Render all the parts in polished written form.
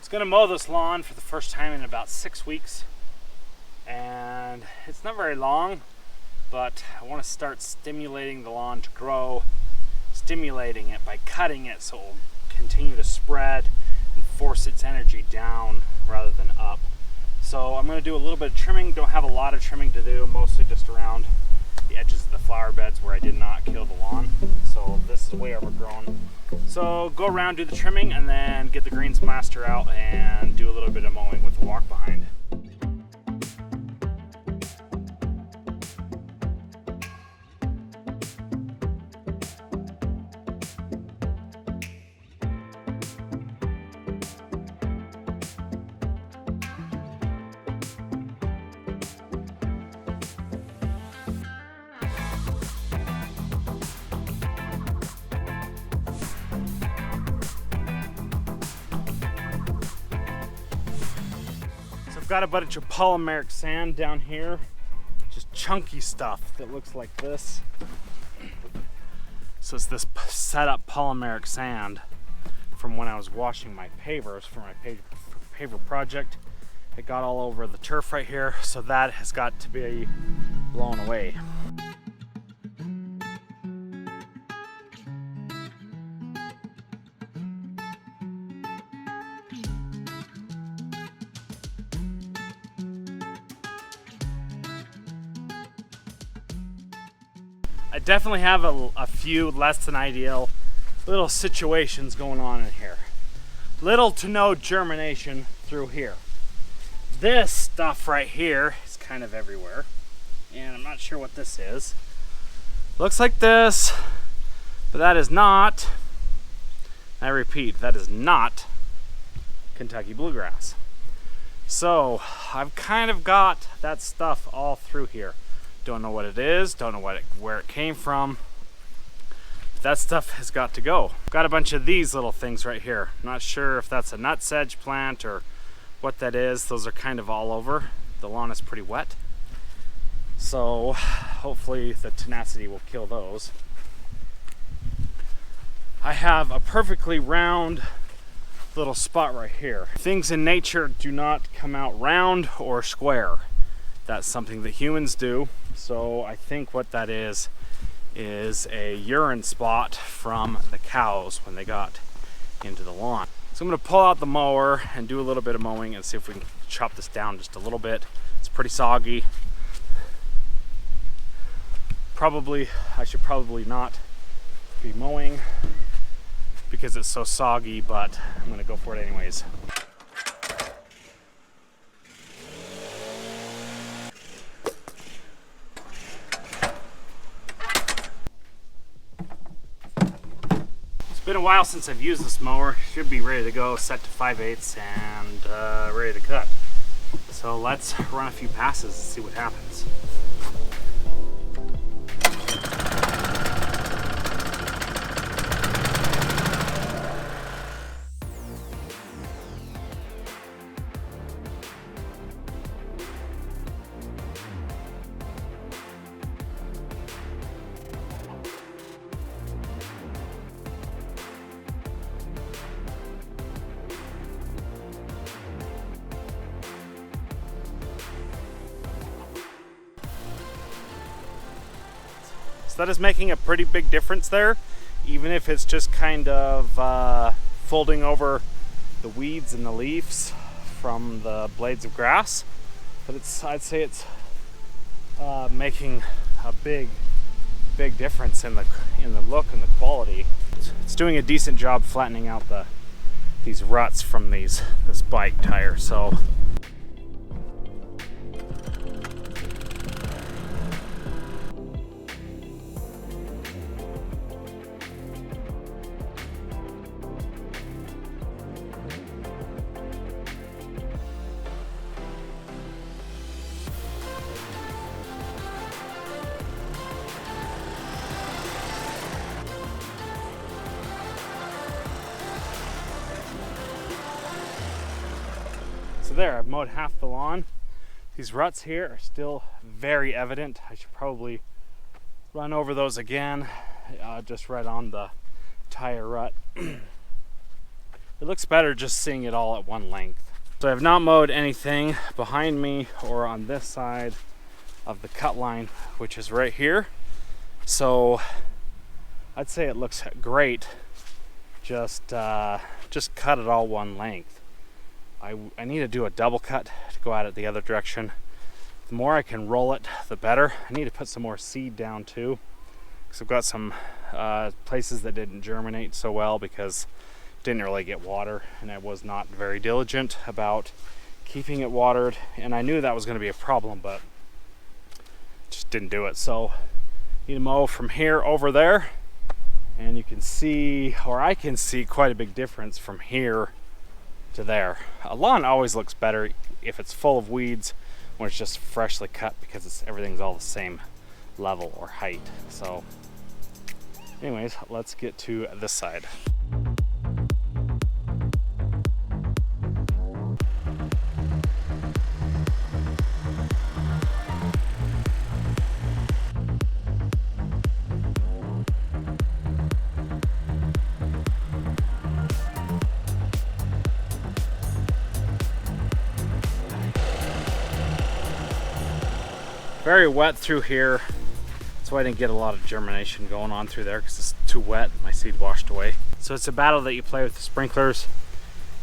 was gonna mow this lawn for the first time in about 6 weeks, and it's not very long, but I want to start stimulating the lawn to grow, stimulating it by cutting it so it will continue to spread and force its energy down rather than up. So I'm going to do a little bit of trimming. Don't have a lot of trimming to do, mostly just around the edges of the flower beds where I did not kill the lawn. So this is way overgrown. So go around, do the trimming, and then get the greens master out and do a little bit of mowing with the walk behind. Got a bunch of polymeric sand down here, just chunky stuff that looks like this. So it's this set up polymeric sand from when I was washing my pavers for my paver project. It got all over the turf right here, so that has got to be blown away. I definitely have a few less than ideal little situations going on in here. Little to no germination through here. This stuff right here is kind of everywhere, and I'm not sure what this is. Looks like this, but that is not, I repeat, that is not Kentucky bluegrass. So I've kind of got that stuff all through here. Don't know what it is, don't know where it came from. That stuff has got to go. Got a bunch of these little things right here. Not sure if that's a nutsedge plant or what that is. Those are kind of all over. The lawn is pretty wet, so hopefully the tenacity will kill those. I have a perfectly round little spot right here. Things in nature do not come out round or square. That's something that humans do. So I think what that is a urine spot from the cows when they got into the lawn. So I'm going to pull out the mower and do a little bit of mowing and see if we can chop this down just a little bit. It's pretty soggy. I should probably not be mowing because it's so soggy, but I'm going to go for it anyways. Been a while since I've used this mower. Should be ready to go, set to 5/8 and ready to cut. So let's run a few passes and see what happens. That is making a pretty big difference there, even if it's just kind of folding over the weeds and the leaves from the blades of grass. But I'd say it's making a big difference in the look and the quality. It's doing a decent job flattening out these ruts from this bike tire. So there, I've mowed half the lawn. These ruts here are still very evident. I should probably run over those again, just right on the tire rut. it looks better just seeing it all at one length. So I have not mowed anything behind me or on this side of the cut line, which is right here. So I'd say it looks great. Just cut it all one length. I need to do a double cut to go at it the other direction. The more I can roll it, the better. I need to put some more seed down too, because I've got some places that didn't germinate so well because it didn't really get water, and I was not very diligent about keeping it watered, and I knew that was going to be a problem, but just didn't do it. So I need to mow from here over there, and you can see, or I can see, quite a big difference from here to there. A lawn always looks better if it's full of weeds when it's just freshly cut, because everything's all the same level or height. So anyways, let's get to this side. Very wet through here, so I didn't get a lot of germination going on through there because it's too wet. My seed washed away. So it's a battle that you play with the sprinklers.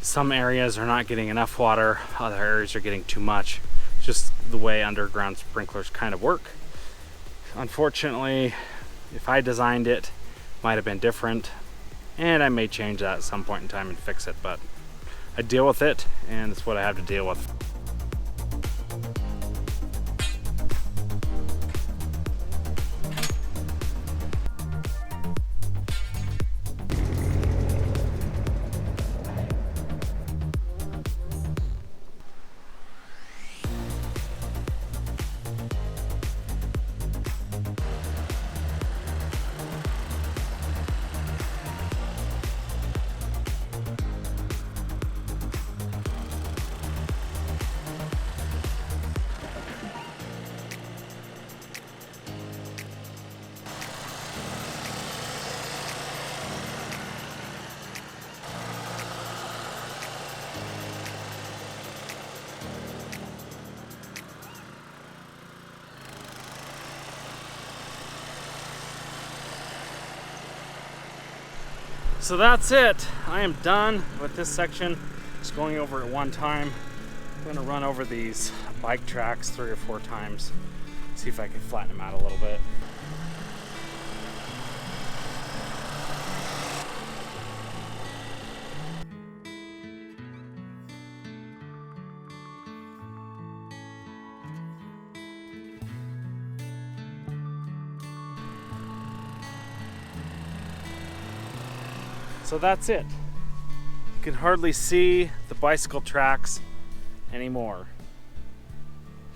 Some areas are not getting enough water, other areas are getting too much. It's just the way underground sprinklers kind of work. Unfortunately, if I designed it, it might have been different, and I may change that at some point in time and fix it, but I deal with it, and it's what I have to deal with. So that's it. I am done with this section. Just going over it one time. I'm going to run over these bike tracks 3 or 4 times. See if I can flatten them out a little bit. So that's it. You can hardly see the bicycle tracks anymore.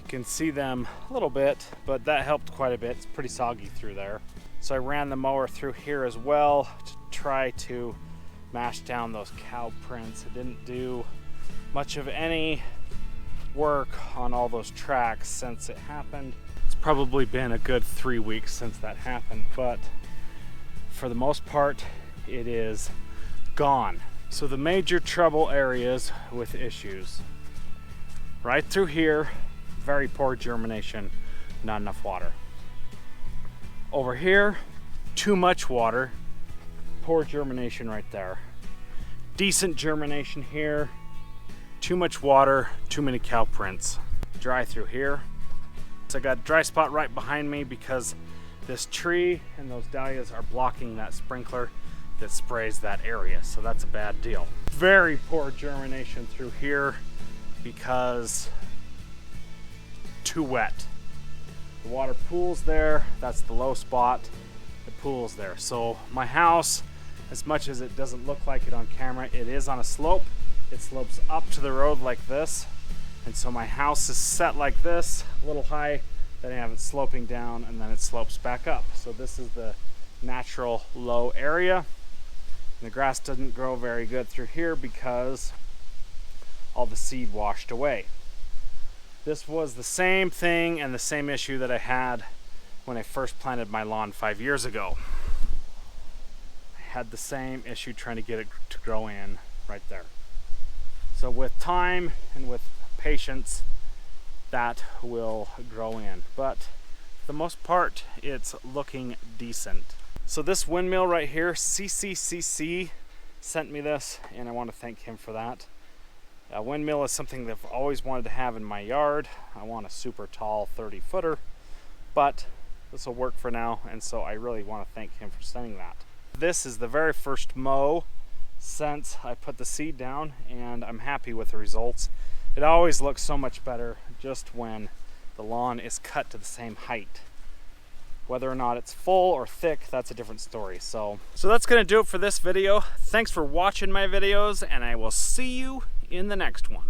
You can see them a little bit, but that helped quite a bit. It's pretty soggy through there. So I ran the mower through here as well to try to mash down those cow prints. It didn't do much of any work on all those tracks since it happened. It's probably been a good 3 weeks since that happened, but for the most part, it is gone. So the major trouble areas with issues: right through here, very poor germination, not enough water. Over here, too much water, poor germination right there. Decent germination here, too much water, too many cow prints. Dry through here. So I got a dry spot right behind me because this tree and those dahlias are blocking that sprinkler that sprays that area, so that's a bad deal. Very poor germination through here because too wet. The water pools there, that's the low spot. It pools there. So my house, as much as it doesn't look like it on camera, it is on a slope. It slopes up to the road like this, and so my house is set like this, a little high, then I have it sloping down, and then it slopes back up. So this is the natural low area. And the grass doesn't grow very good through here because all the seed washed away. This was the same thing and the same issue that I had when I first planted my lawn 5 years ago. I had the same issue trying to get it to grow in right there. So with time and with patience, that will grow in. But for the most part, it's looking decent. So this windmill right here, CCCC sent me this, and I want to thank him for that. A windmill is something that I've always wanted to have in my yard. I want a super tall 30-footer, but this will work for now, and so I really want to thank him for sending that. This is the very first mow since I put the seed down, and I'm happy with the results. It always looks so much better just when the lawn is cut to the same height. Whether or not it's full or thick, that's a different story. So that's gonna do it for this video. Thanks for watching my videos, and I will see you in the next one.